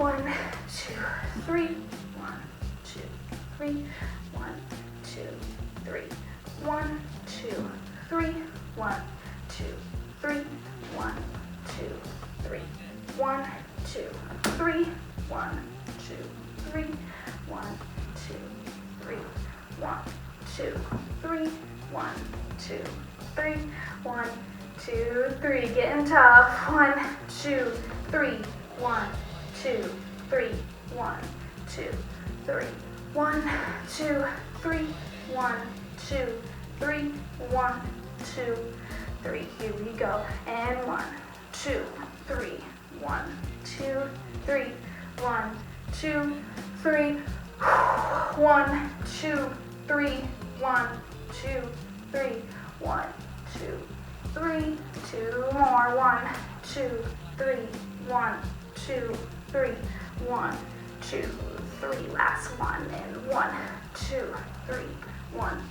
1, 2, 3, 1, 2, 3, 1, 2, 3, 1, 2, 3, 1, 2, 3, 1, 2, 3, 1, 2, 3, 1, 2, 3, 1, 2, 3, 1, 2, 3, 1, 2, 3, 1, 2, 3. Getting tough. 1, 2, 3, 1, 2, 3, 1, 2, 3, 1, 2, 3, 1, 2, 3, 1, 2, 3. Here we go. And 1, 2, 3, 1, 2, 3, 1, 2, 3. 1, 2, 3, 1, 2, 3, 1, 2, 3. 2 more. 1, 2, 3, 1, 2, 3, 1, 2, 3. Last one. And 1, 2, 3, 1,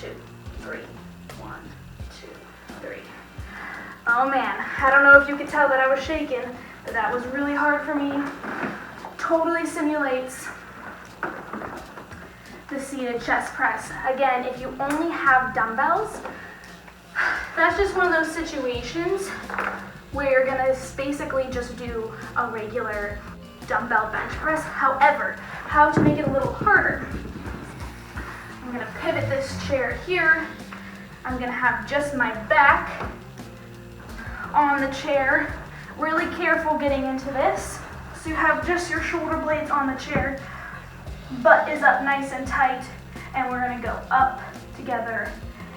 2, 3, 1, 2, 3. Oh man, I don't know if you could tell that I was shaking, but that was really hard for me. Totally simulates the seated chest press. Again, if you only have dumbbells, that's just one of those situations where you're gonna basically just do a regular dumbbell bench press. However, how to make it a little harder. I'm gonna pivot this chair here. I'm gonna have just my back on the chair. Really careful getting into this. So you have just your shoulder blades on the chair. Butt is up nice and tight. And we're gonna go up together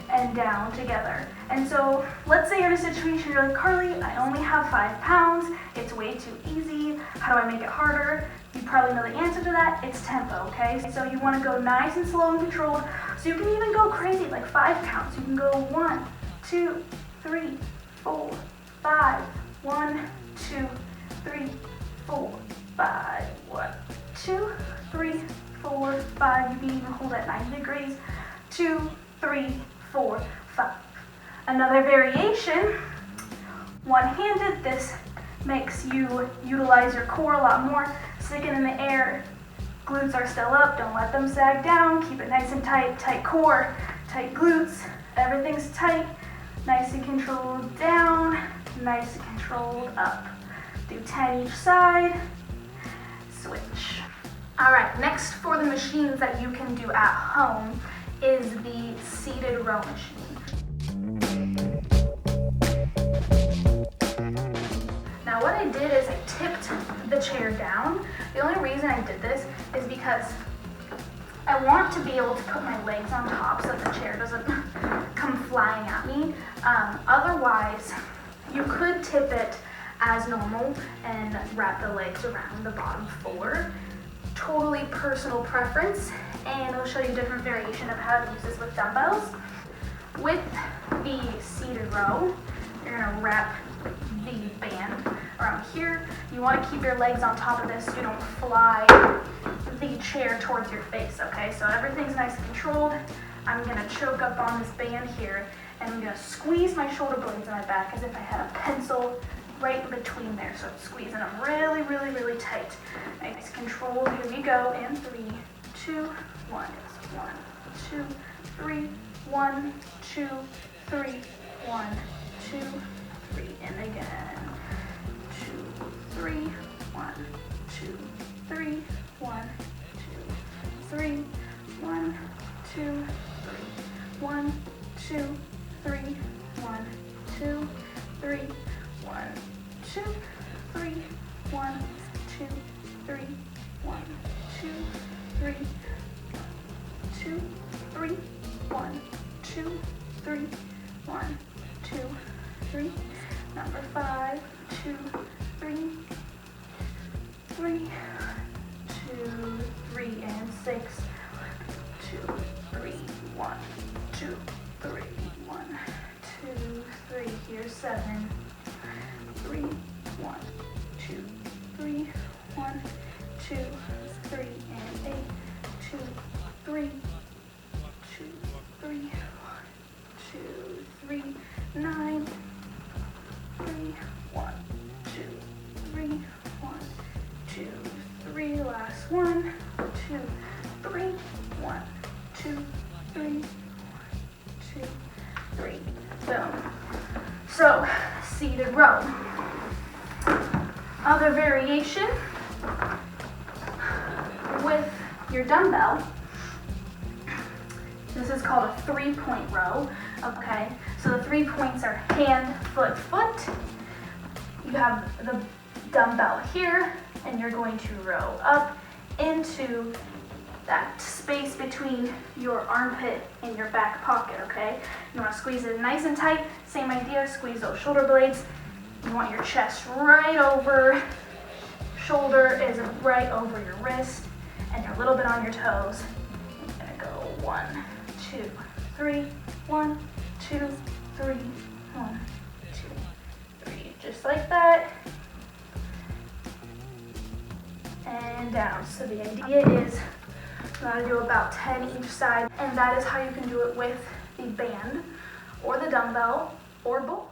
and down together. And so let's say you're in a situation you're like, Carly, I only have 5 pounds. It's way too easy. How do I make it harder? You probably know the answer to that. It's tempo, okay? So you wanna go nice and slow and controlled. So you can even go crazy, like 5 counts. You can go 1, 2, 3, 4, 5. 1, 2, 3, 4, 5. 1, 2, 3, 4, 5. You can even hold at 90 degrees. 2, 3, 4, 5. Another variation, one-handed. This makes you utilize your core a lot more. Stick it in the air. Glutes are still up. Don't let them sag down. Keep it nice and tight. Tight core, tight glutes. Everything's tight. Nice and controlled down. Nice and controlled up. Do 10 each side. Switch. All right, next for the machines that you can do at home is the seated row machine. Now what I did is I tipped the chair down. The only reason I did this is because I want to be able to put my legs on top so that the chair doesn't come flying at me. Otherwise, you could tip it as normal and wrap the legs around the bottom 4. Totally personal preference, and I'll show you a different variation of how to use this with dumbbells. With the seated row, you're gonna wrap the band around here. You wanna keep your legs on top of this so you don't fly the chair towards your face, okay? So everything's nice and controlled. I'm gonna choke up on this band here, and I'm gonna squeeze my shoulder blades in my back as if I had a pencil right in between there. So squeezing them really, really, really tight. Nice control. Here we go. And 3, 2, 1. 1, 2, 3. 1, 2, 3. 1, 2, 3. And again. 2, 3. 1, 2, 3. 1, 2, 3. 1, 2, 3. 1, 2, 3. 1, 2, 3. 1, 2, 3, 1, 2, 3, 1, 2, 3, 2, 3, 1, 2, 3, 1, 2, 3. Number 5, 2, 3, 3, 2, 3, and 6. 2, 3, 1, 2, 3, 1, 2, 3. Here's 7. 3, 1, 2, 3, 1, 2, 3, and 8, 2, 3, 2, 3, 1, 2, 3, 9, 3, 1, 2, 3, 1, 2, row. Other variation with your dumbbell, this is called a 3-point row, okay? So the 3 points are hand, foot, foot. You have the dumbbell here, and you're going to row up into that space between your armpit and your back pocket, okay? You want to squeeze it nice and tight. Same idea, squeeze those shoulder blades. You want your chest right over, shoulder is right over your wrist, and you're a little bit on your toes. You're gonna go 1, 2, 3, 1, 2, 3, 1, 2, 3, just like that. And down. So the idea is you want to do about 10 each side, and that is how you can do it with the band or the dumbbell or both.